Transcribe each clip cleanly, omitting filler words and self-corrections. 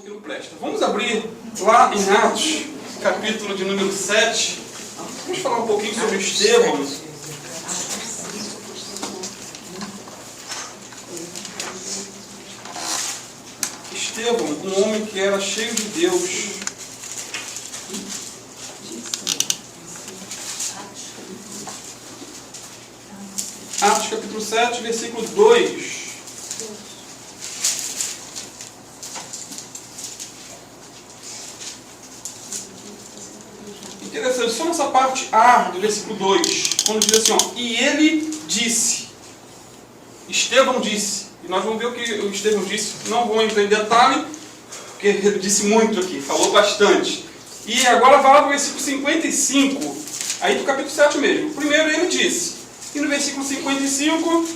que não presta. Vamos abrir lá em Atos, capítulo de número 7. Vamos falar um pouquinho sobre Estevão. Estevão, um homem que era cheio de Deus. Atos capítulo 7, versículo 2. Interessante, só nessa parte A do versículo 2, quando diz assim, ó, e ele disse, Estevão disse, e nós vamos ver o que o Estevão disse, não vou entrar em detalhe, porque ele disse muito aqui, falou bastante. E agora vai lá para o versículo 55, aí do capítulo 7 mesmo. Primeiro ele disse, e no versículo 55,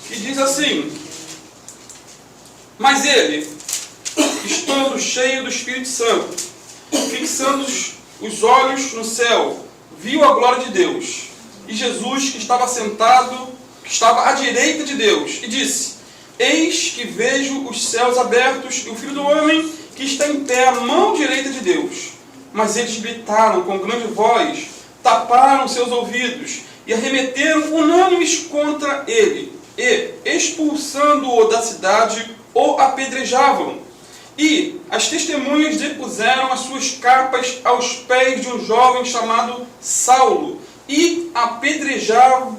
que diz assim, mas ele, estando cheio do Espírito Santo, fixando os olhos no céu, viu a glória de Deus, e Jesus que estava sentado, que estava à direita de Deus, e disse, eis que vejo os céus abertos e o Filho do Homem que está em pé à mão direita de Deus. Mas eles gritaram com grande voz, taparam seus ouvidos e arremeteram unânimes contra ele, e, expulsando-o da cidade, o apedrejavam. E as testemunhas depuseram as suas capas aos pés de um jovem chamado Saulo, e apedrejaram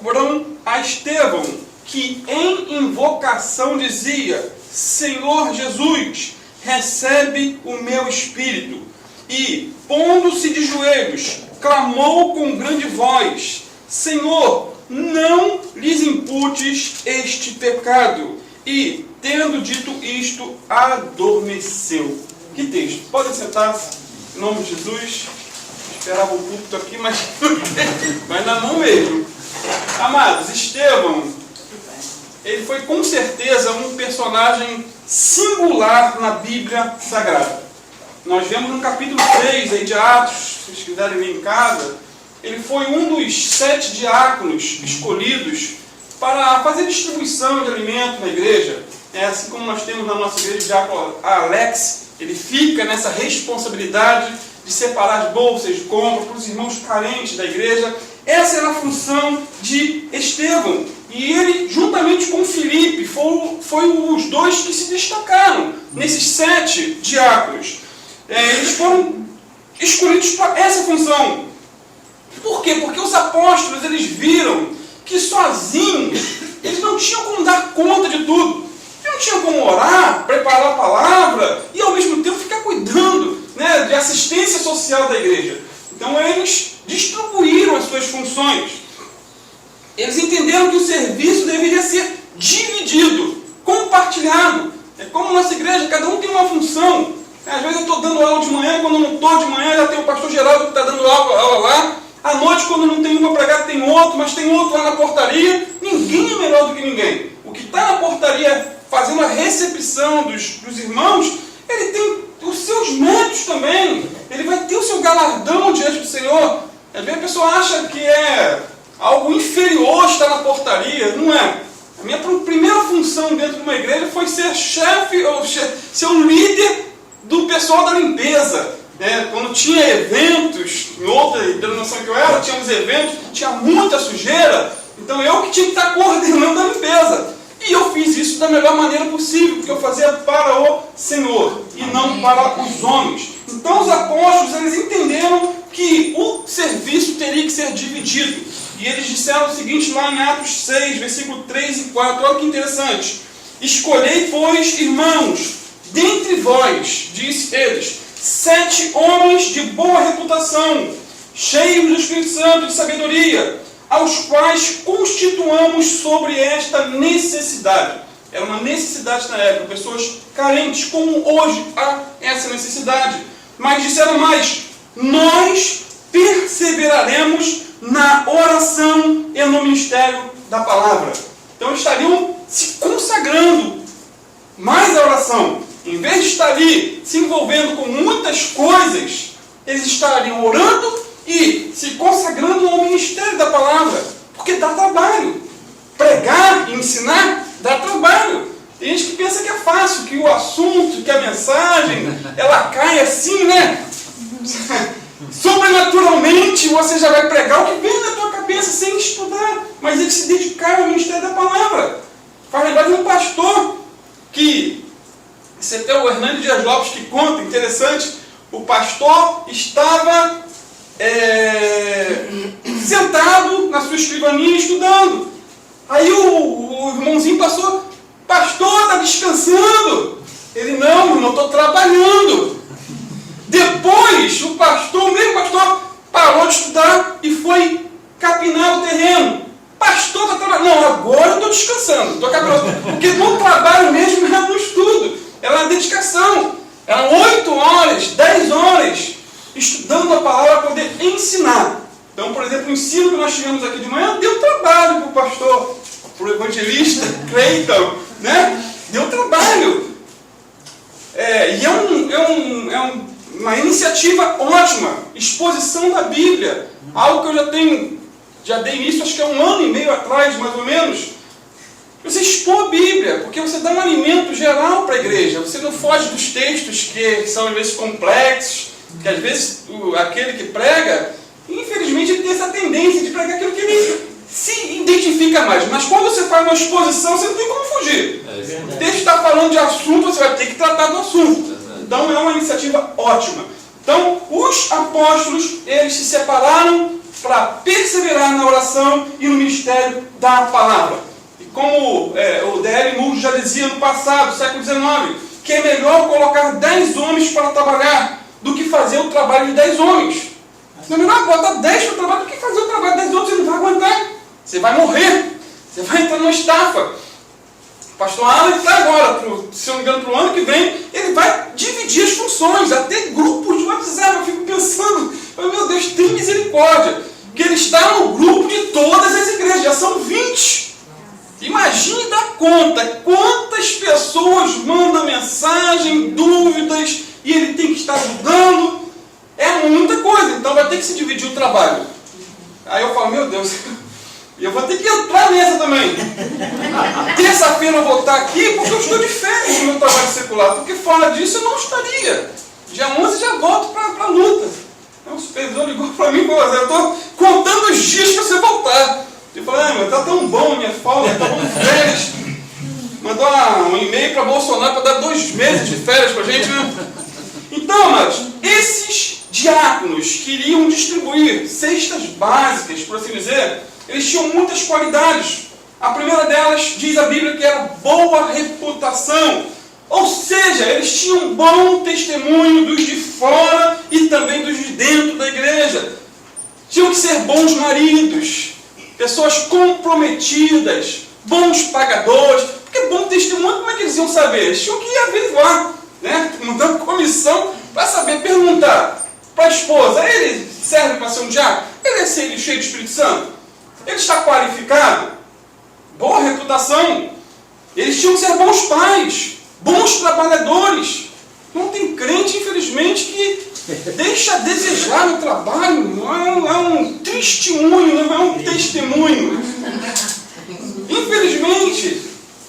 a Estevão, que em invocação dizia, Senhor Jesus, recebe o meu espírito. E, pondo-se de joelhos, clamou com grande voz, Senhor, não lhes imputes este pecado. E, tendo dito isto, adormeceu. Que texto? Podem sentar-se, em nome de Jesus. Esperava um púlpito aqui, mas vai na mão mesmo. Amados, Estevão, ele foi com certeza um personagem singular na Bíblia Sagrada. Nós vemos no capítulo 3 aí de Atos, se vocês quiserem ver em casa, ele foi um dos 7 diáconos escolhidos para fazer distribuição de alimento na igreja. É assim como nós temos na nossa igreja o diácono Alex, ele fica nessa responsabilidade de separar as bolsas de compra para os irmãos carentes da igreja. Essa era a função de Estevão. E ele, juntamente com Filipe, foi os dois que se destacaram nesses 7 diáconos. Eles foram escolhidos para essa função. Por quê? Porque os apóstolos eles viram que sozinhos eles não tinham como dar conta de tudo. Eles não tinham como orar, preparar a palavra e ao mesmo tempo ficar cuidando, né, de assistência social da igreja. Então eles distribuíram as suas funções. Eles entenderam que o serviço deveria ser dividido, compartilhado. É como nossa igreja, cada um tem uma função. Às vezes eu estou dando aula de manhã, quando eu não estou de manhã, já tem o pastor Geraldo que está dando aula lá. À noite, quando não tem uma pregada, tem outro, mas tem outro lá na portaria. Ninguém é melhor do que ninguém. O que está na portaria fazendo a recepção dos irmãos, ele tem os seus méritos também. Ele vai ter o seu galardão diante do Senhor. Às vezes a pessoa acha que é algo inferior estar na portaria. Não é. A minha primeira função dentro de uma igreja foi ser chefe, ou ser um líder do pessoal da limpeza. Quando tinha eventos, em outra denominação que eu era, tínhamos eventos, tinha muita sujeira, então eu que tinha que estar coordenando a limpeza. E eu fiz isso da melhor maneira possível, porque eu fazia para o Senhor e não para os homens. Então os apóstolos eles entenderam que o serviço teria que ser dividido. E eles disseram o seguinte lá em Atos 6, versículo 3 e 4, olha que interessante. Escolhei, pois, irmãos, dentre vós, disse eles, 7 homens de boa reputação, cheios do Espírito Santo e de sabedoria, aos quais constituamos sobre esta necessidade. Era uma necessidade na época, pessoas carentes, como hoje há essa necessidade. Mas disseram mais, nós perseveraremos na oração e no ministério da palavra. Então eles estariam se consagrando mais à oração. Em vez de estar ali se envolvendo com muitas coisas, eles estariam orando e se consagrando ao ministério da palavra. Porque dá trabalho. ensinar dá trabalho. Tem gente que pensa que é fácil, que o assunto, que a mensagem, ela cai assim, né? Sobrenaturalmente você já vai pregar o que vem na tua cabeça sem estudar. Mas eles se dedicaram ao ministério da palavra. Faz lembrar de um pastor que, esse é até o Hernando Dias Lopes que conta, interessante, o pastor estava sentado na sua escrivaninha estudando. Aí o irmãozinho passou, pastor, está descansando. Ele, não, irmão, estou trabalhando. Depois, o mesmo pastor, parou de estudar e foi capinar o terreno. Pastor, está trabalhando. Não, agora eu estou descansando. Estou capinando. Porque no trabalho mesmo era no estudo. Era na dedicação. Eram 8 horas, 10 horas, estudando a palavra para poder ensinar. Então, por exemplo, o ensino que nós tivemos aqui de manhã deu trabalho para o pastor, para o evangelista Cleiton, né? Deu trabalho. E é uma iniciativa ótima, exposição da Bíblia, algo que eu já dei início, acho que é 1 ano e meio atrás, mais ou menos. Você expor a Bíblia, porque você dá um alimento geral para a igreja, você não foge dos textos que são às vezes complexos, que às vezes aquele que prega, infelizmente ele tem essa tendência de pregar aquilo que ele se identifica mais, mas quando você faz uma exposição, você não tem como fugir. O texto está falando de assunto, você vai ter que tratar do assunto. Então é uma iniciativa ótima. Então os apóstolos, eles se separaram para perseverar na oração e no ministério da palavra. E como o D.L. Moody já dizia no passado, século XIX, que é melhor colocar 10 homens para trabalhar do que fazer o trabalho de 10 homens. É melhor botar 10 para trabalhar do que fazer o trabalho de 10 homens, você não vai aguentar. Você vai morrer. Você vai entrar numa estafa. O pastor Alan está agora, se eu não me engano, para o ano que vem, ele vai dividir as funções, até grupos de WhatsApp. Eu fico pensando, meu Deus, tem misericórdia, que ele está no grupo de todas as igrejas, já são 20. Imagine dar conta, quantas pessoas mandam mensagem, dúvidas, e ele tem que estar ajudando. É muita coisa, então vai ter que se dividir o trabalho. Aí eu falo, meu Deus, eu vou ter que entrar nessa também. Terça-feira eu vou estar aqui porque eu estou de férias no meu trabalho secular, porque fora disso eu não estaria. Dia 11 já volto para a luta. O supervisor ligou para mim e falou, eu estou contando os dias para você voltar. Eu falei, mas está tão bom minha folga, está bom de férias. Mandou um e-mail para Bolsonaro para dar 2 meses de férias para a gente, né? Então, mas esses diáconos que iriam distribuir cestas básicas, por assim dizer, eles tinham muitas qualidades. A primeira delas, diz a Bíblia, que era boa reputação. Ou seja, eles tinham um bom testemunho dos de fora e também dos de dentro da igreja. Tinham que ser bons maridos, pessoas comprometidas, bons pagadores. Porque bom testemunho, como é que eles iam saber? Eles tinham que ir averiguar, né? Mandando comissão para saber perguntar para a esposa, ele serve para ser um diácono? Ele é cheio do Espírito Santo? Ele está qualificado? Boa reputação. Eles tinham que ser bons pais, bons trabalhadores. Não tem crente, infelizmente, que deixa a desejar no trabalho. Não é um testemunho, não é um testemunho. Infelizmente,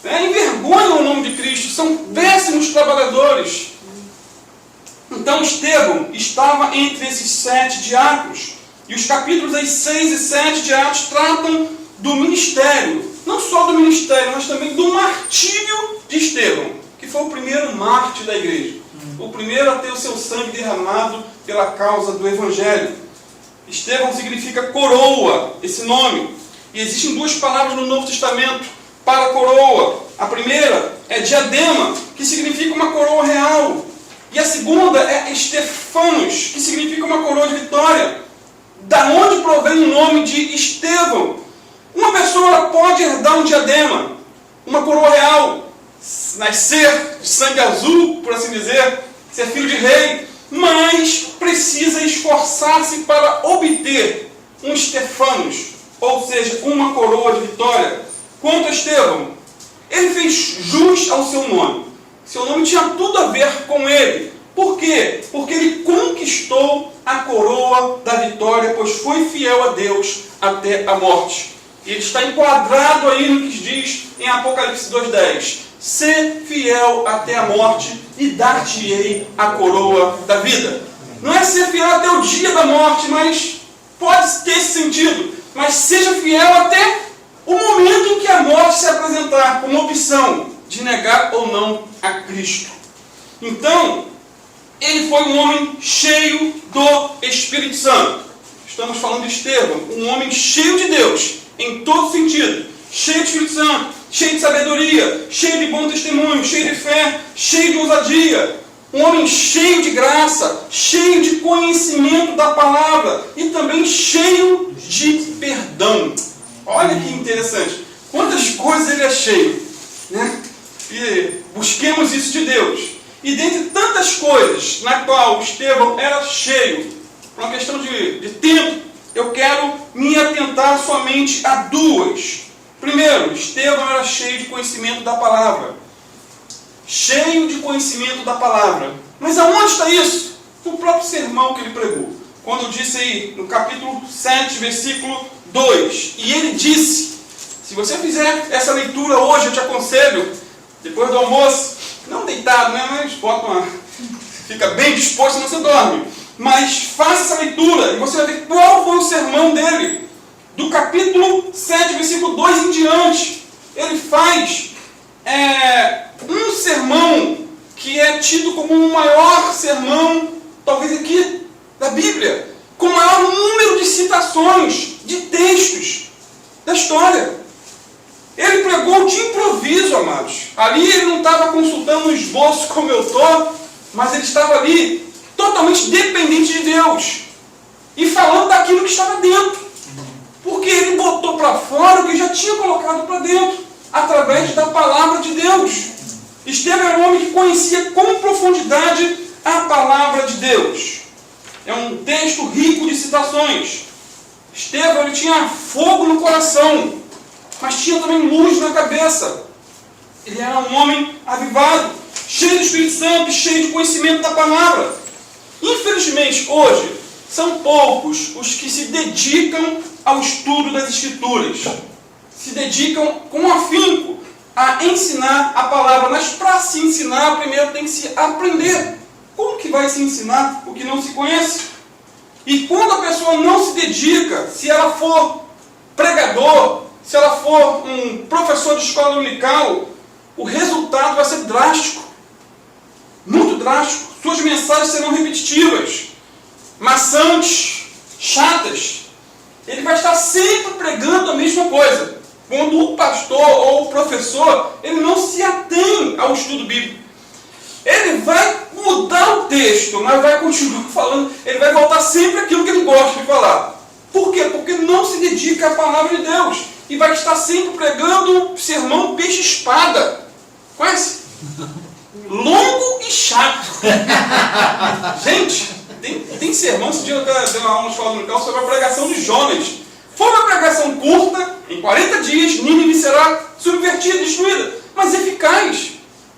envergonham o nome de Cristo, são péssimos trabalhadores. Então Estevão estava entre esses 7 diáconos. E os capítulos 6 e 7 de Atos tratam do ministério. Não só do ministério, mas também do martírio de Estevão, que foi o primeiro mártir da igreja. O primeiro a ter o seu sangue derramado pela causa do Evangelho. Estevão significa coroa, esse nome. E existem 2 palavras no Novo Testamento para coroa. A primeira é diadema, que significa uma coroa real. E a segunda é Estefanos, que significa uma coroa de vitória. Da onde provém o nome de Estevão? Uma pessoa pode herdar um diadema, uma coroa real, nascer de sangue azul, por assim dizer, ser filho de rei, mas precisa esforçar-se para obter um Estefanos, ou seja, uma coroa de vitória. Quanto a Estevão, ele fez jus ao seu nome. Seu nome tinha tudo a ver com ele. Por quê? Porque ele conquistou a coroa da vitória, pois foi fiel a Deus até a morte. E ele está enquadrado aí no que diz em Apocalipse 2:10. Sê fiel até a morte e dar-te-ei a coroa da vida. Não é ser fiel até o dia da morte, mas pode ter esse sentido. Mas seja fiel até o momento em que a morte se apresentar como opção de negar ou não a Cristo. Então, ele foi um homem cheio do Espírito Santo. Estamos falando de Estevão, um homem cheio de Deus, em todo sentido. Cheio de Espírito Santo, cheio de sabedoria, cheio de bom testemunho, cheio de fé, cheio de ousadia. Um homem cheio de graça, cheio de conhecimento da palavra e também cheio de perdão. Olha que interessante. Quantas coisas ele é cheio, né? E busquemos isso de Deus. E dentre tantas coisas na qual Estevão era cheio, por uma questão de tempo, eu quero me atentar somente a duas. Primeiro, Estevão era cheio de conhecimento da palavra. Cheio de conhecimento da palavra. Mas aonde está isso? No próprio sermão que ele pregou. Quando disse aí, no capítulo 7, versículo 2. E ele disse, se você fizer essa leitura hoje, eu te aconselho, depois do almoço, não deitado, né? Mas fica bem disposto, senão você dorme. Mas faça essa leitura e você vai ver qual foi o sermão dele. Do capítulo 7, versículo 2 em diante. Ele faz um sermão que é tido como o maior sermão, talvez aqui, da Bíblia, com o maior número de citações, de textos da história. Ele pregou de improviso, amados. Ali ele não estava consultando um esboço como eu estou, mas ele estava ali totalmente dependente de Deus e falando daquilo que estava dentro, porque ele botou para fora o que já tinha colocado para dentro, através da palavra de Deus. Estevão era um homem que conhecia com profundidade a palavra de Deus. É um texto rico de citações. Estevão ele tinha fogo no coração, mas tinha também luz na cabeça. Ele era um homem avivado, cheio do Espírito Santo e cheio de conhecimento da palavra. Infelizmente, hoje, são poucos os que se dedicam ao estudo das Escrituras. Se dedicam com afinco a ensinar a palavra. Mas para se ensinar, primeiro tem que se aprender. Como que vai se ensinar o que não se conhece? E quando a pessoa não se dedica, se ela for pregador, se ela for um professor de escola dominical, o resultado vai ser drástico. Muito drástico. Suas mensagens serão repetitivas, maçantes, chatas. Ele vai estar sempre pregando a mesma coisa. Quando o pastor ou o professor, ele não se atém ao estudo bíblico. Ele vai mudar o texto, mas vai continuar falando, ele vai voltar sempre àquilo que ele gosta de falar. Por quê? Porque não se dedica à palavra de Deus. E vai estar sempre pregando um sermão peixe-espada. Conhece? Longo e chato. Gente, tem sermão, esse dia eu dei uma aula de escola dominical sobre a pregação de Jonas. Foi uma pregação curta, em 40 dias, Nínive será subvertida, destruída, mas eficaz.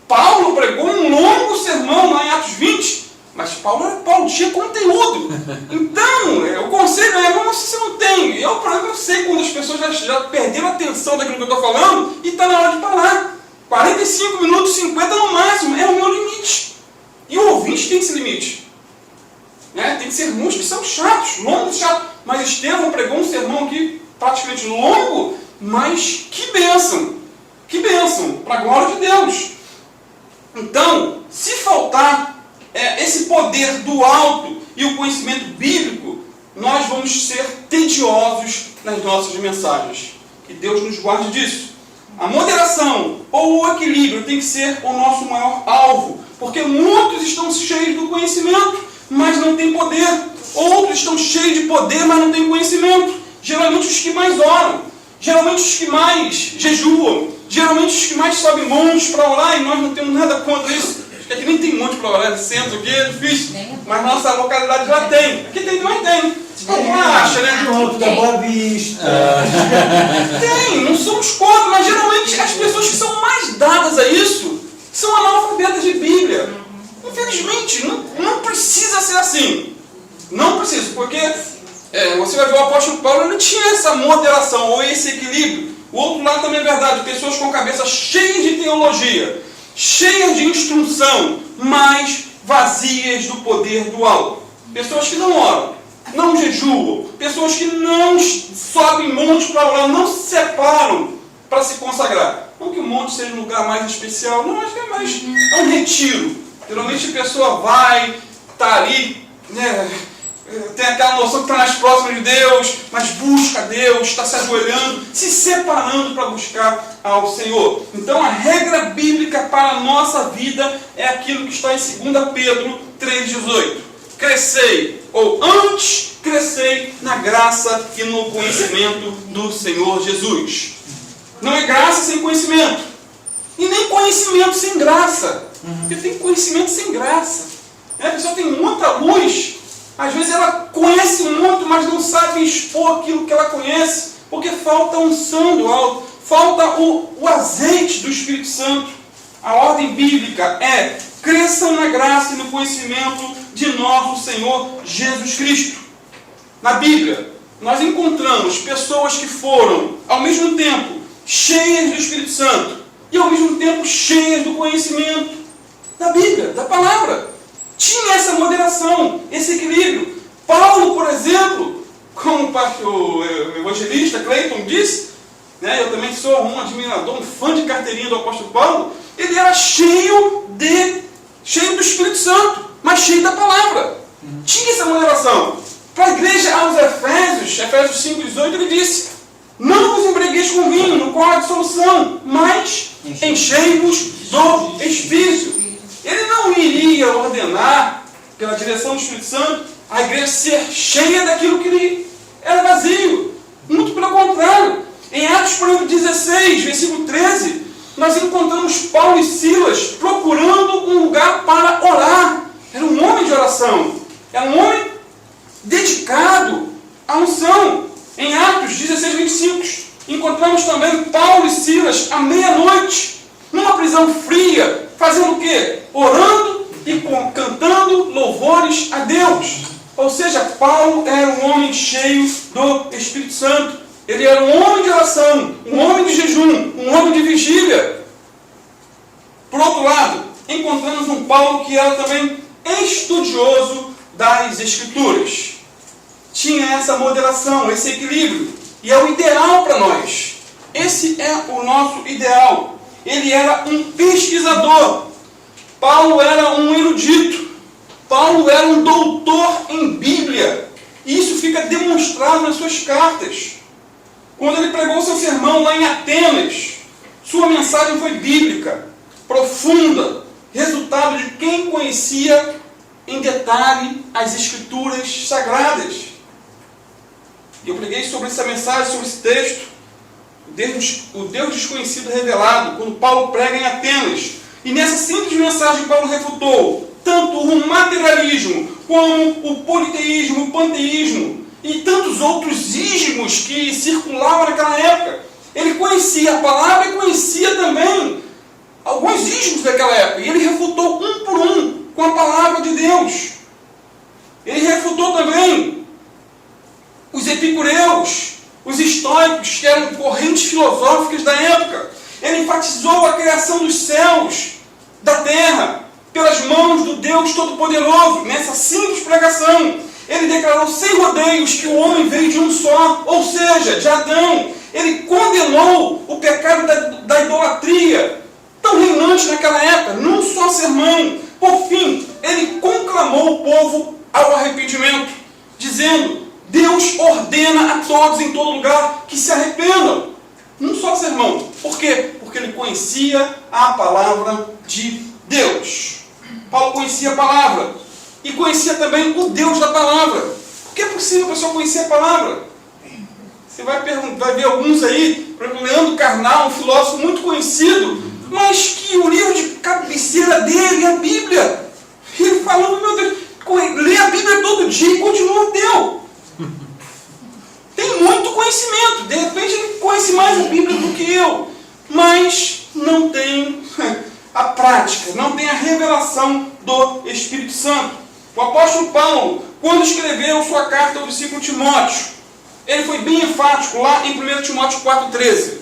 Paulo pregou um longo sermão lá em Atos 20, mas Paulo tinha conteúdo. Então, o conselho é, mas se você não tem, eu sei quando as pessoas já perderam a atenção daquilo que eu estou falando e está na hora de parar. 45 minutos, 50 no máximo, é o meu limite. E o ouvinte tem esse limite. Tem sermões que são chatos, longos e chatos. Mas Estevão pregou um sermão aqui praticamente longo, mas que bênção! Que bênção! Para a glória de Deus. Então, se faltar esse poder do alto e o conhecimento bíblico, nós vamos ser tediosos nas nossas mensagens. Que Deus nos guarde disso. A moderação ou o equilíbrio tem que ser o nosso maior alvo, porque muitos estão cheios do conhecimento, mas não têm poder. Outros estão cheios de poder, mas não têm conhecimento. Geralmente os que mais oram, geralmente os que mais jejuam, geralmente os que mais sobem montes para orar, e nós não temos nada contra isso. Acho que aqui nem tem monte para orar, centro aqui é difícil, mas nossa localidade já tem. Aqui tem, mas tem. Alguma acha, né? Alto da Boa Vista. Tem, não somos contra, mas geralmente as pessoas que são mais dadas a isso são analfabetas de Bíblia. Infelizmente, não precisa ser assim. Não precisa, porque você vai ver o apóstolo Paulo, ele não tinha essa moderação ou esse esse equilíbrio. O outro lado também é verdade, pessoas com cabeça cheia de teologia, cheias de instrução, mas vazias do poder do alto. Pessoas que não oram, não jejuam, pessoas que não sobem monte para orar, não se separam para se consagrar. Não que o monte seja um lugar mais especial, não, acho que é mais é um retiro. Geralmente a pessoa vai, está ali, né, tem aquela noção que está mais próxima de Deus, mas busca Deus, está se ajoelhando, se separando para buscar ao Senhor. Então a regra bíblica para a nossa vida é aquilo que está em 2 Pedro 3,18. Crescei, ou antes crescei na graça e no conhecimento do Senhor Jesus. Não é graça sem conhecimento. E nem conhecimento sem graça. Porque tem conhecimento sem graça. A pessoa tem muita luz. Às vezes ela conhece muito, mas não sabe expor aquilo que ela conhece. Porque falta a unção do alto. Falta o azeite do Espírito Santo. A ordem bíblica é: cresçam na graça e no conhecimento de nosso Senhor Jesus Cristo. Na Bíblia, nós encontramos pessoas que foram, ao mesmo tempo, cheias do Espírito Santo e, ao mesmo tempo, cheias do conhecimento da Bíblia, da palavra. Tinha essa moderação, esse equilíbrio. Paulo, por exemplo, como o evangelista Clayton disse, né, eu também sou um admirador, um fã de carteirinha do apóstolo Paulo, ele era cheio do Espírito Santo, mas cheio da palavra. Tinha essa moderação. Para a igreja aos Efésios 5,18, ele disse: não vos embregueis com vinho, no qual há dissolução, mas enchei-vos do Espírito. Ele não iria ordenar, pela direção do Espírito Santo, a igreja ser cheia daquilo que lhe era vazio. Muito pelo contrário. Em Atos, por exemplo, 16, versículo 13, nós encontramos Paulo e Silas procurando um lugar para orar. Era um homem de oração. Era um homem dedicado à unção. Em Atos 16, 25, encontramos também Paulo e Silas à meia-noite, numa prisão fria, fazendo o quê? Orando e cantando louvores a Deus. Ou seja, Paulo era um homem cheio do Espírito Santo. Ele era um homem de oração, um homem de jejum, um homem de vigília. Por outro lado, encontramos um Paulo que era também estudioso das Escrituras. Tinha essa moderação, esse equilíbrio. E é o ideal para nós. Esse é o nosso ideal. Ele era um pesquisador. Paulo era um erudito. Paulo era um doutor em Bíblia. E isso fica demonstrado nas suas cartas. Quando ele pregou seu sermão lá em Atenas, sua mensagem foi bíblica, profunda, resultado de quem conhecia em detalhe as Escrituras Sagradas. E eu preguei sobre essa mensagem, sobre esse texto, o Deus desconhecido revelado, quando Paulo prega em Atenas. E nessa simples mensagem Paulo refutou tanto o materialismo, como o politeísmo, o panteísmo, e tantos outros ismos que circulavam naquela época. Ele conhecia a palavra e conhecia também alguns ismos daquela época. E ele refutou um por um com a palavra de Deus. Ele refutou também os epicureus, os estoicos, que eram correntes filosóficas da época. Ele enfatizou a criação dos céus, da terra, pelas mãos do Deus Todo-Poderoso. Nessa simples pregação, ele declarou sem rodeios que o homem veio de um só, ou seja, de Adão. Ele condenou o pecado da idolatria, tão reinante naquela época, num só sermão. Por fim, ele conclamou o povo ao arrependimento, dizendo: Deus ordena a todos em todo lugar que se arrependam. Num só sermão. Por quê? Porque ele conhecia a palavra de Deus. Paulo conhecia a palavra. E conhecia também o Deus da palavra. Por que é possível a pessoa conhecer a palavra? Você vai ver alguns aí, por exemplo, Leandro Carnal, um filósofo muito conhecido, mas que o livro de cabeceira dele é a Bíblia. E ele falando: meu Deus, lê a Bíblia todo dia e continua ateu. Tem muito conhecimento, de repente ele conhece mais a Bíblia do que eu, mas não tem a prática, não tem a revelação do Espírito Santo. O apóstolo Paulo, quando escreveu sua carta ao discípulo Timóteo, ele foi bem enfático lá em 1 Timóteo 4,13.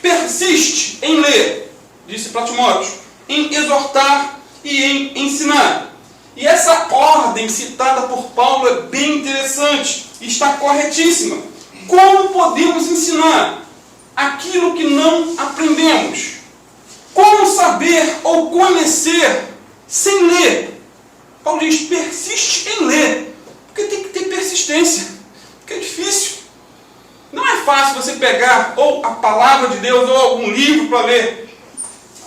Persiste em ler, disse para Timóteo, em exortar e em ensinar. E essa ordem citada por Paulo é bem interessante, está corretíssima. Como podemos ensinar aquilo que não aprendemos? Como saber ou conhecer sem ler? Paulo diz, persiste em ler, porque tem que ter persistência, porque é difícil. Não é fácil você pegar ou a palavra de Deus ou algum livro para ler.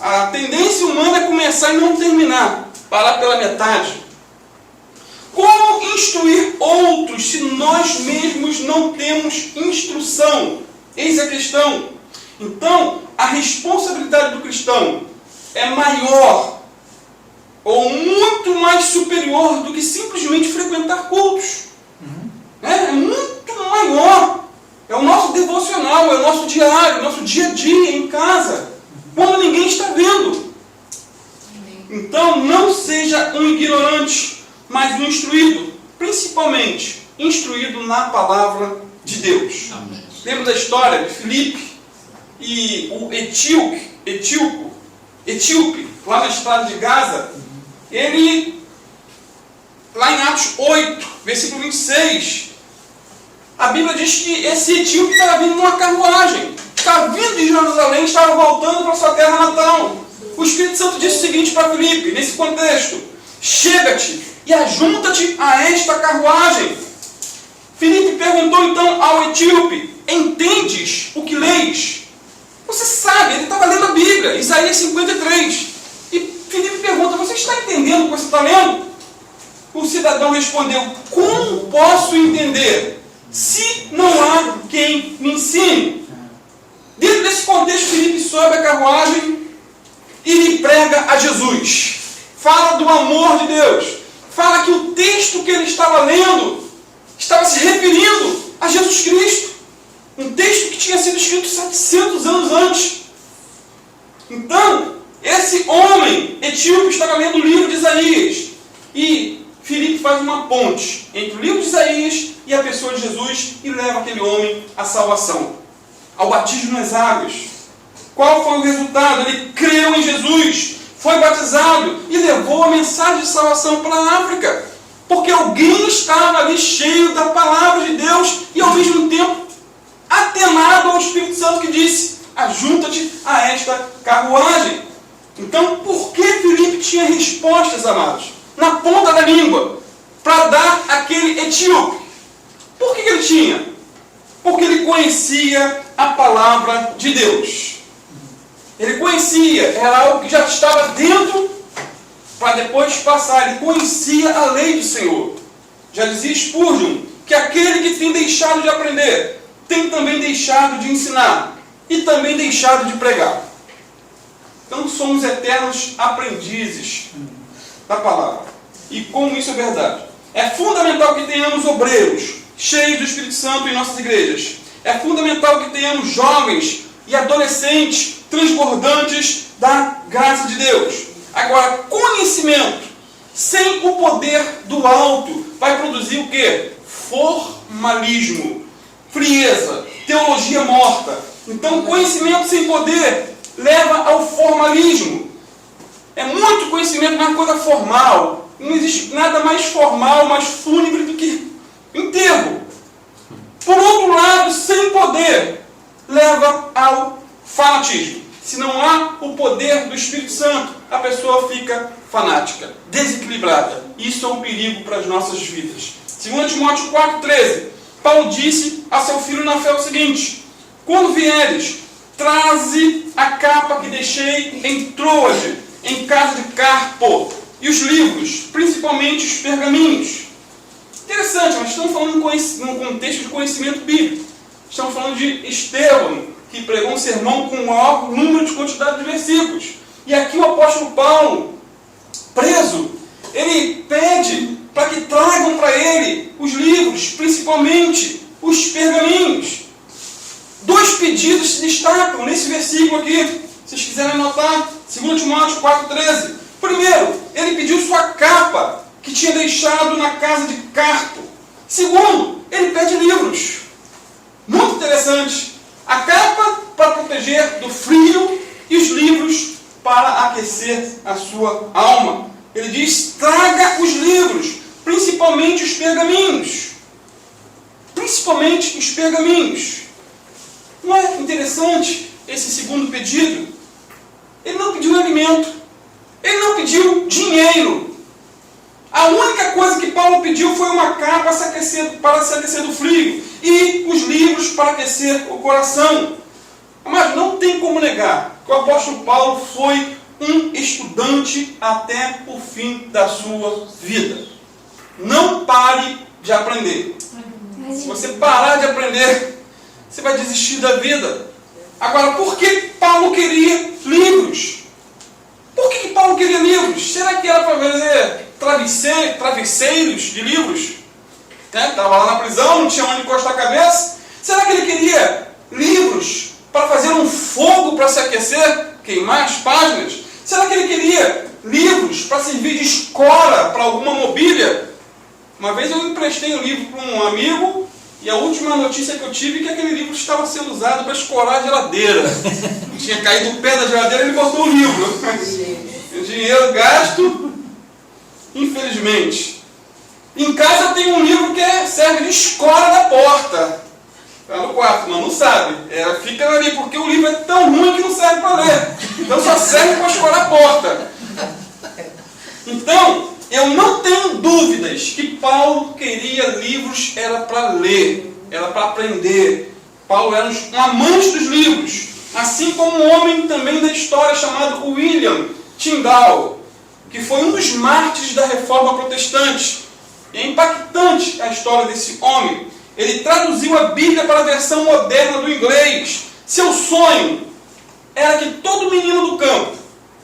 A tendência humana é começar e não terminar, parar pela metade. Como instruir outros se nós mesmos não temos instrução? Eis a questão. Então, a responsabilidade do cristão é maior ou muito mais superior do que simplesmente frequentar cultos. É muito maior. É o nosso devocional, é o nosso diário, o nosso dia a dia em casa, quando ninguém está vendo. Então, não seja um ignorante, mas um instruído, principalmente instruído na palavra de Deus. Amém. Lembra da história de Filipe e o etíope, lá na estrada de Gaza? Ele, lá em Atos 8, versículo 26, a Bíblia diz que esse etíope estava vindo numa carruagem, estava vindo de Jerusalém, estava voltando para sua terra natal. O Espírito Santo disse o seguinte para Filipe, nesse contexto: chega-te e ajunta-te a esta carruagem. Filipe perguntou então ao etíope: entendes o que leis? Você sabe, ele estava lendo a Bíblia, Isaías 53. E Filipe pergunta: você está entendendo o que você está lendo? O cidadão respondeu: como posso entender se não há quem me ensine? Dentro desse contexto, Filipe sobe a carruagem e lhe prega a Jesus. Fala do amor de Deus. Fala que o texto que ele estava lendo estava se referindo a Jesus Cristo. Um texto que tinha sido escrito 700 anos antes. Então, esse homem etíope estava lendo o livro de Isaías. E Filipe faz uma ponte entre o livro de Isaías e a pessoa de Jesus e leva aquele homem à salvação, ao batismo nas águas. Qual foi o resultado? Ele creu em Jesus, foi batizado e levou a mensagem de salvação para a África, porque alguém estava ali cheio da palavra de Deus e ao mesmo tempo atenado ao Espírito Santo que disse: ajunta-te a esta carruagem. Então, por que Filipe tinha respostas, amados, na ponta da língua, para dar àquele etíope? Por que ele tinha? Porque ele conhecia a palavra de Deus. Ele conhecia, era algo que já estava dentro, para depois passar. Ele conhecia a lei do Senhor. Já dizia Spurgeon que aquele que tem deixado de aprender, tem também deixado de ensinar, e também deixado de pregar. Então somos eternos aprendizes da palavra. E como isso é verdade? É fundamental que tenhamos obreiros cheios do Espírito Santo em nossas igrejas. É fundamental que tenhamos jovens e adolescentes transbordantes da graça de Deus. Agora, conhecimento sem o poder do alto vai produzir o quê? Formalismo, frieza, teologia morta. Então, conhecimento sem poder leva ao formalismo. É muito conhecimento, mas coisa formal. Não existe nada mais formal, mais fúnebre do que enterro. Por outro lado, sem poder, leva ao fanatismo. Se não há o poder do Espírito Santo, a pessoa fica fanática, desequilibrada. Isso é um perigo para as nossas vidas. 2 Timóteo 4,13, Paulo disse a seu filho na fé o seguinte: quando vieres, traze a capa que deixei em Troade, em casa de Carpo, e os livros, principalmente os pergaminhos. Interessante, mas estamos falando num contexto de conhecimento bíblico. Estamos falando de Estevão, que pregou um sermão com o maior número de quantidade de versículos. E aqui o apóstolo Paulo, preso, ele pede para que tragam para ele os livros, principalmente os pergaminhos. Dois pedidos se destacam nesse versículo aqui, se vocês quiserem anotar, 2 Timóteo 4,13. Primeiro, ele pediu sua capa, que tinha deixado na casa de Carpo. Segundo, ele pede livros. Muito interessante. A capa para proteger do frio e os livros para aquecer a sua alma. Ele diz, traga os livros, principalmente os pergaminhos. Principalmente os pergaminhos. Não é interessante esse segundo pedido? Ele não pediu alimento. Ele não pediu dinheiro. A única coisa que Paulo pediu foi uma capa para se aquecer do frio e os livros para aquecer o coração. Mas não tem como negar que o apóstolo Paulo foi um estudante até o fim da sua vida. Não pare de aprender. Se você parar de aprender, você vai desistir da vida. Agora, por que Paulo queria livros? Por que Paulo queria livros? Será que era para fazer travesseiros de livros? Estava lá na prisão, não tinha onde encostar a cabeça. Será que ele queria livros para fazer um fogo para se aquecer, queimar as páginas? Será que ele queria livros para servir de escora para alguma mobília? Uma vez eu emprestei um livro para um amigo e a última notícia que eu tive é que aquele livro estava sendo usado para escorar a geladeira. Tinha caído o pé da geladeira e ele botou o livro. Dinheiro gasto, infelizmente. Em casa eu tenho um livro que serve de escora da porta. Está no quarto, mas não sabe. Fica ali, porque o livro é tão ruim que não serve para ler. Então só serve para escorar a porta. Então, eu não tenho dúvidas que Paulo queria livros, era para ler, era para aprender. Paulo era um amante dos livros. Assim como um homem também da história chamado William Tyndale, que foi um dos mártires da Reforma Protestante. É impactante a história desse homem. Ele traduziu a Bíblia para a versão moderna do inglês. Seu sonho era que todo menino do campo,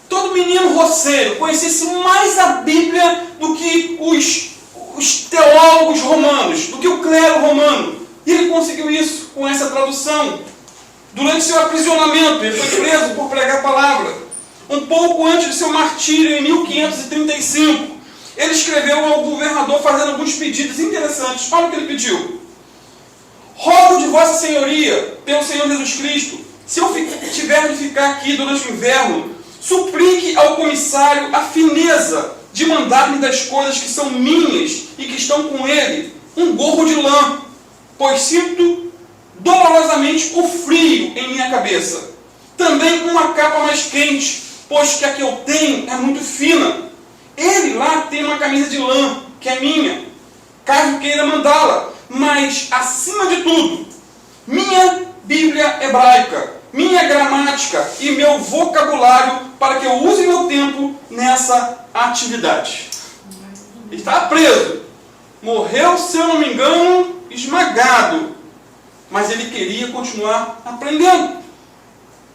todo menino roceiro, conhecesse mais a Bíblia do que os teólogos romanos, do que o clero romano. E ele conseguiu isso com essa tradução. Durante seu aprisionamento, ele foi preso por pregar a palavra. Um pouco antes de seu martírio, em 1535, ele escreveu ao governador fazendo alguns pedidos interessantes. Olha o que ele pediu. Rogo de Vossa Senhoria, pelo Senhor Jesus Cristo, se eu tiver de ficar aqui durante o inverno, suplique ao comissário a fineza de mandar-me das coisas que são minhas e que estão com ele, um gorro de lã, pois sinto dolorosamente o frio em minha cabeça. Também uma capa mais quente, pois que a que eu tenho é muito fina. Ele lá tem uma camisa de lã, que é minha, caso queira mandá-la. Mas, acima de tudo, minha Bíblia hebraica, minha gramática e meu vocabulário para que eu use meu tempo nessa atividade. Ele estava preso. Morreu, se eu não me engano, esmagado. Mas ele queria continuar aprendendo.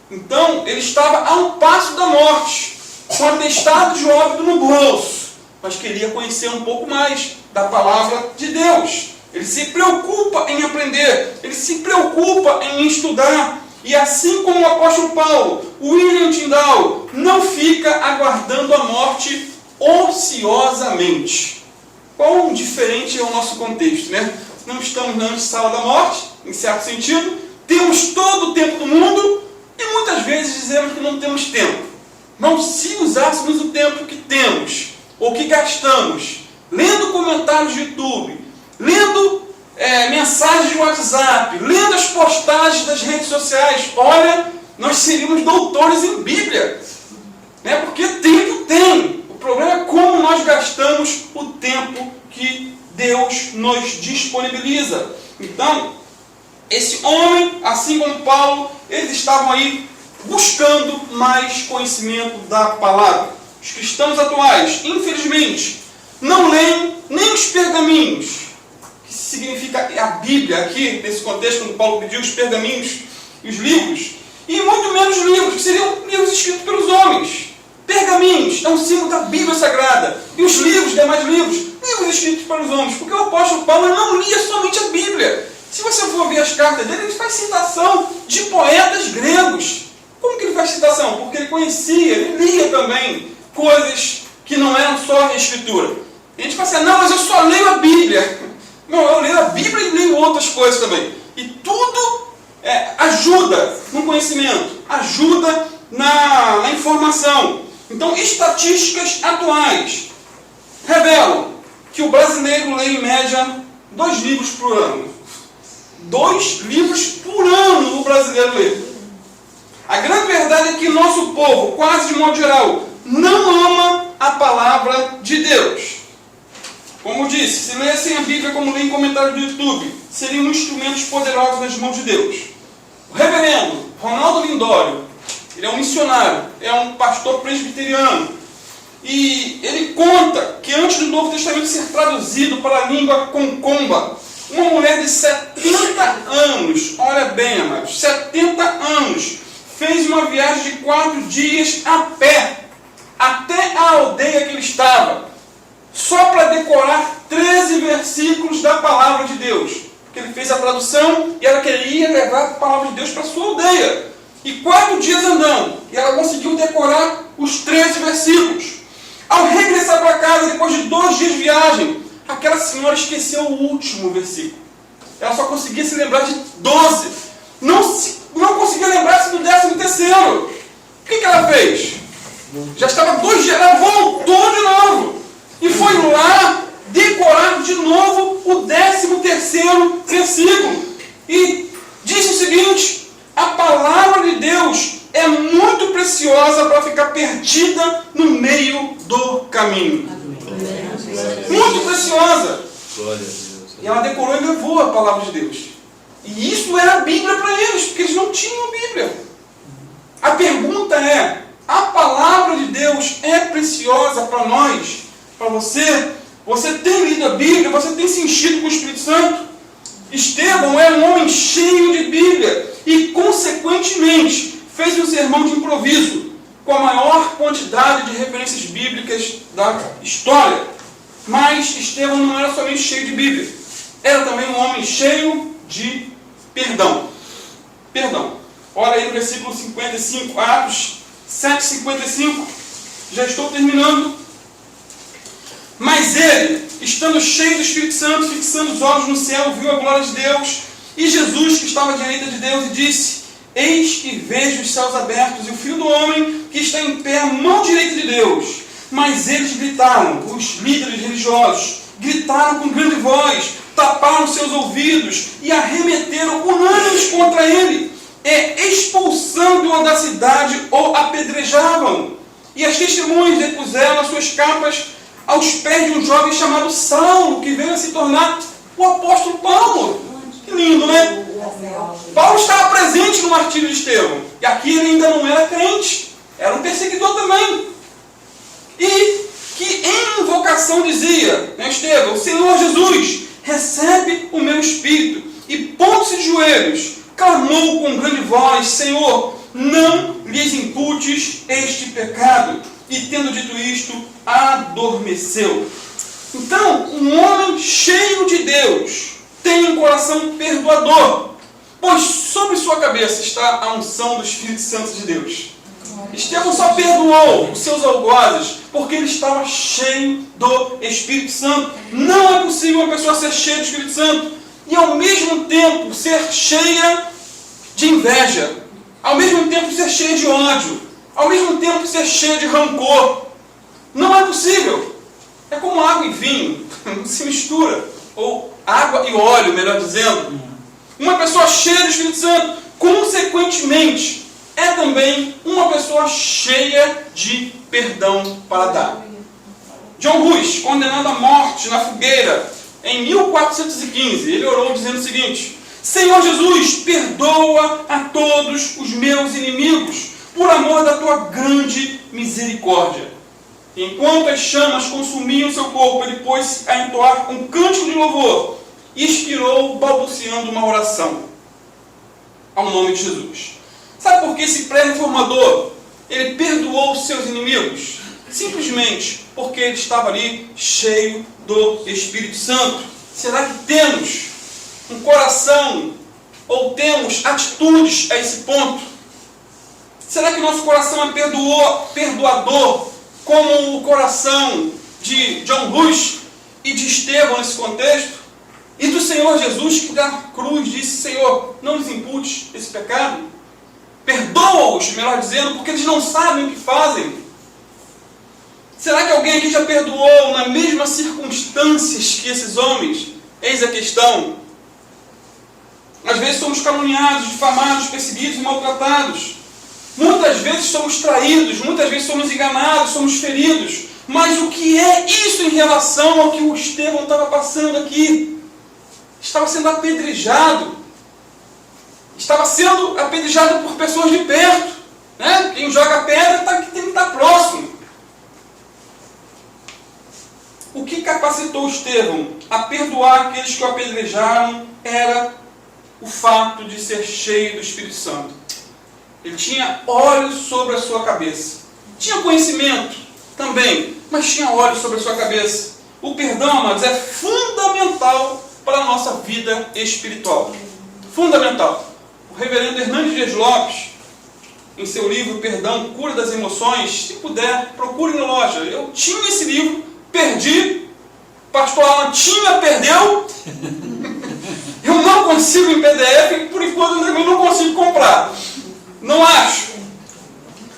Então, ele estava a um passo da morte, com atestado de óbito no bolso, mas queria conhecer um pouco mais da palavra de Deus. Ele se preocupa em aprender, ele se preocupa em estudar. E assim como o apóstolo Paulo, William Tyndale não fica aguardando a morte ociosamente. Quão diferente é o nosso contexto, né? Não estamos na antessala da morte, em certo sentido, temos todo o tempo do mundo e muitas vezes dizemos que não temos tempo. Mas se usássemos o tempo que temos, ou que gastamos, lendo comentários de YouTube, lendo mensagens de WhatsApp, lendo as postagens das redes sociais, olha, nós seríamos doutores em Bíblia. Né? Porque tempo tem. O problema é como nós gastamos o tempo que Deus nos disponibiliza. Então, esse homem, assim como Paulo, eles estavam aí buscando mais conhecimento da palavra. Os cristãos atuais, infelizmente, não leem nem os pergaminhos, que significa a Bíblia aqui, nesse contexto, quando Paulo pediu os pergaminhos e os livros, e muito menos livros, que seriam livros escritos pelos homens. Pergaminhos é um símbolo da Bíblia Sagrada. E os livros, demais livros escritos pelos homens, porque o apóstolo Paulo não lia somente a Bíblia. Se você for ver as cartas dele, ele faz citação de poetas gregos. Como que ele faz citação? Porque ele conhecia, ele lia também coisas que não eram só a Escritura. E a gente fala assim, não, mas eu só leio a Bíblia. Não, eu leio a Bíblia e leio outras coisas também. E tudo ajuda no conhecimento, ajuda na informação. Então, estatísticas atuais revelam que o brasileiro lê em média 2 livros por ano. 2 livros por ano o brasileiro lê. A grande verdade é que nosso povo, quase de modo geral, não ama a palavra de Deus. Como disse, se lessem a Bíblia como lê em comentários do YouTube, seriam instrumentos poderosos nas mãos de Deus. O reverendo Ronaldo Lindório, ele é um missionário, é um pastor presbiteriano, e ele conta que antes do Novo Testamento ser traduzido para a língua concomba, uma mulher de 70 anos, olha bem, amados, 70 anos, fez uma viagem de 4 dias a pé, até a aldeia que ele estava, só para decorar 13 versículos da palavra de Deus. Porque ele fez a tradução e ela queria levar a palavra de Deus para a sua aldeia. E 4 dias andando, e ela conseguiu decorar os 13 versículos. Ao regressar para casa, depois de 2 dias de viagem, aquela senhora esqueceu o último versículo. Ela só conseguia se lembrar de 12. Não conseguia lembrar-se do 13º. O que ela fez? Já estava 2 dias, ela voltou de novo. E foi lá decorar de novo o 13º versículo. E disse o seguinte: a palavra de Deus é muito preciosa para ficar perdida no meio do caminho. Muito preciosa. E ela decorou e levou a palavra de Deus. E isso era a Bíblia para eles, porque eles não tinham Bíblia. A pergunta é: a palavra de Deus é preciosa para nós, para você? Você tem lido a Bíblia? Você tem se enchido com o Espírito Santo? Estevão era um homem cheio de Bíblia e, consequentemente, fez um sermão de improviso com a maior quantidade de referências bíblicas da história. Mas Estevão não era somente cheio de Bíblia, era também um homem cheio de perdão. Perdão. Olha aí no versículo 55, Atos 7,55. Já estou terminando. Mas ele, estando cheio do Espírito Santo, fixando os olhos no céu, viu a glória de Deus e Jesus, que estava à direita de Deus, e disse: eis que vejo os céus abertos e o Filho do Homem que está em pé à mão direita de Deus. Mas eles gritaram, os líderes religiosos, gritaram com grande voz, taparam seus ouvidos e arremeteram unânimes contra ele, expulsando-o da cidade, o apedrejavam. E as testemunhas depuseram as suas capas aos pés de um jovem chamado Saulo, que veio a se tornar o apóstolo Paulo. Que lindo, né? Paulo estava presente no martírio de Estevão, e aqui ele ainda não era crente, era um perseguidor também. E que em invocação dizia, né, Estevão: Senhor Jesus, recebe o meu espírito. E pondo-se de joelhos, clamou com grande voz: Senhor, não lhes imputes este pecado. E tendo dito isto, adormeceu. Então, um homem cheio de Deus tem um coração perdoador, pois sobre sua cabeça está a unção do Espírito Santo de Deus. Estevão só perdoou os seus algozes porque ele estava cheio do Espírito Santo. Não é possível uma pessoa ser cheia do Espírito Santo e ao mesmo tempo ser cheia de inveja, ao mesmo tempo ser cheia de ódio, ao mesmo tempo ser cheia de rancor. Não é possível. É como água e vinho, não se mistura. Ou água e óleo, melhor dizendo. Uma pessoa cheia do Espírito Santo, consequentemente, é também uma pessoa cheia de perdão para dar. John Hus, condenado à morte na fogueira em 1415, ele orou dizendo o seguinte: Senhor Jesus, perdoa a todos os meus inimigos, por amor da tua grande misericórdia. Enquanto as chamas consumiam seu corpo, ele pôs-se a entoar um cântico de louvor e expirou, balbuciando uma oração ao nome de Jesus. Sabe por que esse pré-reformador, ele perdoou os seus inimigos? Simplesmente porque ele estava ali cheio do Espírito Santo. Será que temos um coração ou temos atitudes a esse ponto? Será que nosso coração é perdoador como o coração de John Hus e de Estevão nesse contexto? E do Senhor Jesus, que da cruz disse: Senhor, não lhes impute esse pecado. Perdoa-os, melhor dizendo, porque eles não sabem o que fazem. Será que alguém aqui já perdoou nas mesmas circunstâncias que esses homens? Eis a questão. Às vezes somos caluniados, difamados, perseguidos e maltratados. Muitas vezes somos traídos, muitas vezes somos enganados, somos feridos. Mas o que é isso em relação ao que o Estevão estava passando aqui? Estava sendo apedrejado. Estava sendo apedrejado por pessoas de perto. Né? Quem joga pedra tem que estar próximo. O que capacitou Estevão a perdoar aqueles que o apedrejaram era o fato de ser cheio do Espírito Santo. Ele tinha óleo sobre a sua cabeça. Tinha conhecimento também, mas tinha óleo sobre a sua cabeça. O perdão, amados, é fundamental para a nossa vida espiritual. Fundamental. O reverendo Hernandes Dias Lopes, em seu livro Perdão, Cura das Emoções, se puder, procure na loja. Eu tinha esse livro, perdi. Pastor Alan perdeu. Eu não consigo em PDF, por enquanto eu não consigo comprar. Não acho.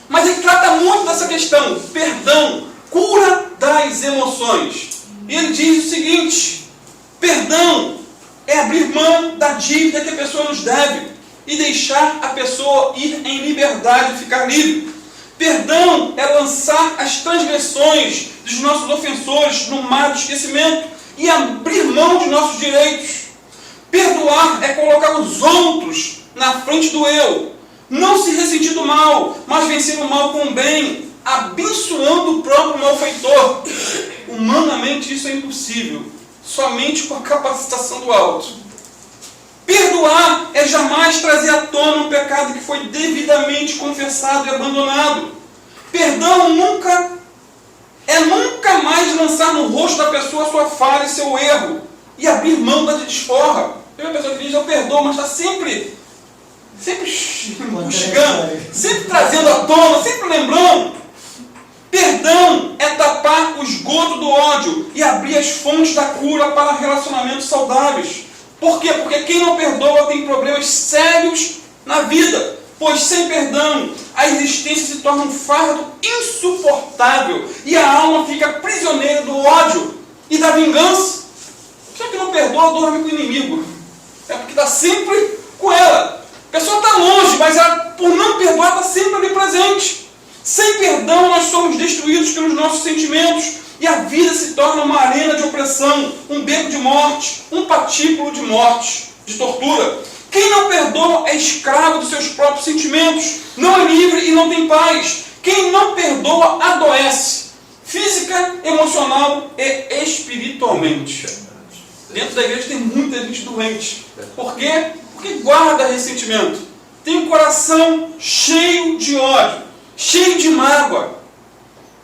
Mas ele trata muito dessa questão. Perdão, cura das emoções. E ele diz o seguinte: perdão é abrir mão da dívida que a pessoa nos deve e deixar a pessoa ir em liberdade e ficar livre. Perdão é lançar as transgressões dos nossos ofensores no mar do esquecimento e abrir mão de nossos direitos. Perdoar é colocar os outros na frente do eu. Não se ressentir do mal, mas vencer o mal com o bem, abençoando o próprio malfeitor. Humanamente isso é impossível, somente com a capacitação do alto. Perdoar é jamais trazer à tona um pecado que foi devidamente confessado e abandonado. Perdão nunca mais lançar no rosto da pessoa a sua falha e seu erro e abrir mão da desforra. Tem uma pessoa que diz: eu perdoo, mas está sempre buscando, sempre trazendo à tona, sempre lembrando. Perdão é tapar o esgoto do ódio e abrir as fontes da cura para relacionamentos saudáveis. Por quê? Porque quem não perdoa tem problemas sérios na vida. Pois sem perdão, a existência se torna um fardo insuportável e a alma fica prisioneira do ódio e da vingança. Só que não perdoa, dorme com o inimigo. É porque está sempre com ela. A pessoa está longe, mas ela, por não perdoar, está sempre ali presente. Sem perdão, nós somos destruídos pelos nossos sentimentos e a vida se torna uma arena de opressão, um beco de morte, um patíbulo de morte, de tortura. Quem não perdoa é escravo dos seus próprios sentimentos, não é livre e não tem paz. Quem não perdoa adoece, física, emocional e espiritualmente. Dentro da igreja tem muita gente doente. Por quê? Porque guarda ressentimento. Tem um coração cheio de ódio, cheio de mágoa.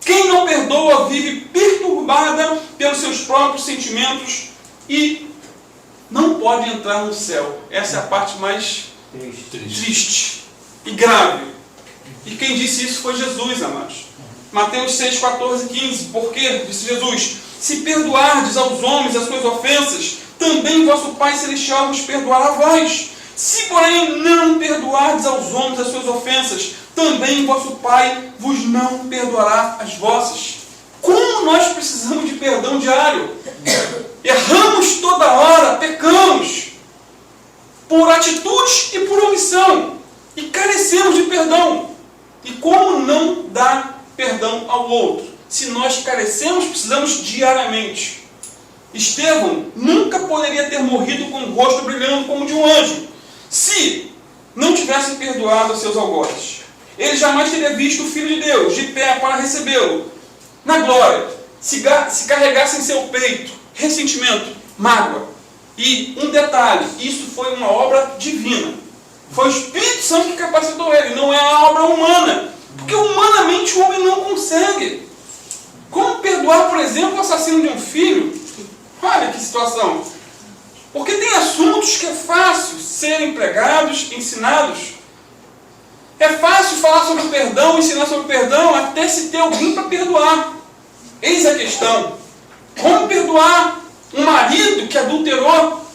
Quem não perdoa vive perturbada pelos seus próprios sentimentos e não pode entrar no céu. Essa é a parte mais triste e grave. E quem disse isso foi Jesus, amados. Mateus 6, 14 e 15. Por quê? Disse Jesus: se perdoardes aos homens as suas ofensas, também vosso Pai Celestial vos perdoará a vós. Se, porém, não perdoardes aos homens as suas ofensas, também vosso Pai vos não perdoará as vossas. Como nós precisamos de perdão diário? Erramos toda hora, pecamos, por atitudes e por omissão, e carecemos de perdão. E como não dar perdão ao outro? Se nós carecemos, precisamos diariamente. Estevão nunca poderia ter morrido com o rosto brilhando como de um anjo, se não tivesse perdoado a seus algozes. Ele jamais teria visto o Filho de Deus de pé para recebê-lo na glória, se carregasse em seu peito ressentimento, mágoa. E um detalhe: isso foi uma obra divina. Foi o Espírito Santo que capacitou ele, não é a obra humana. Porque humanamente o homem não consegue. Como perdoar, por exemplo, o assassino de um filho? Olha que situação. Porque tem assuntos que é fácil serem pregados, ensinados. É fácil falar sobre o perdão, ensinar sobre o perdão, até se ter alguém para perdoar. Eis a questão. Como perdoar um marido que adulterou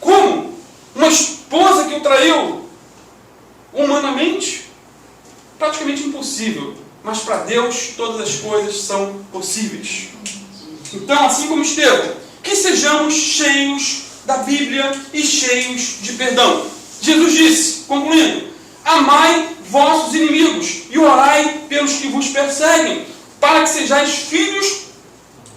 Como? Uma esposa que o traiu? Humanamente, praticamente impossível. Mas para Deus todas as coisas são possíveis. Então, assim como Estevão, que sejamos cheios da Bíblia e cheios de perdão. Jesus disse, concluindo, amai vossos inimigos e orai pelos que vos perseguem, para que sejais filhos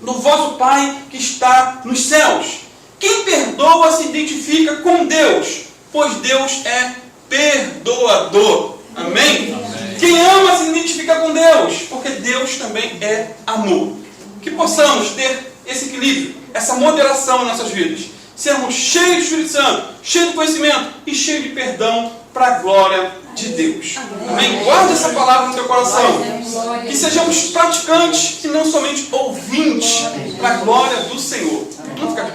do vosso Pai que está nos céus. Quem perdoa se identifica com Deus, pois Deus é perdoador. Amém? Quem ama se identifica com Deus, porque Deus também é amor. Que possamos ter esse equilíbrio, essa moderação em nossas vidas. Sermos cheios do Espírito Santo, cheios de conhecimento e cheios de perdão para a glória de Deus. Amém? Guarde essa palavra no teu coração. Que sejamos praticantes e não somente ouvintes para a glória do Senhor. Vamos ficar de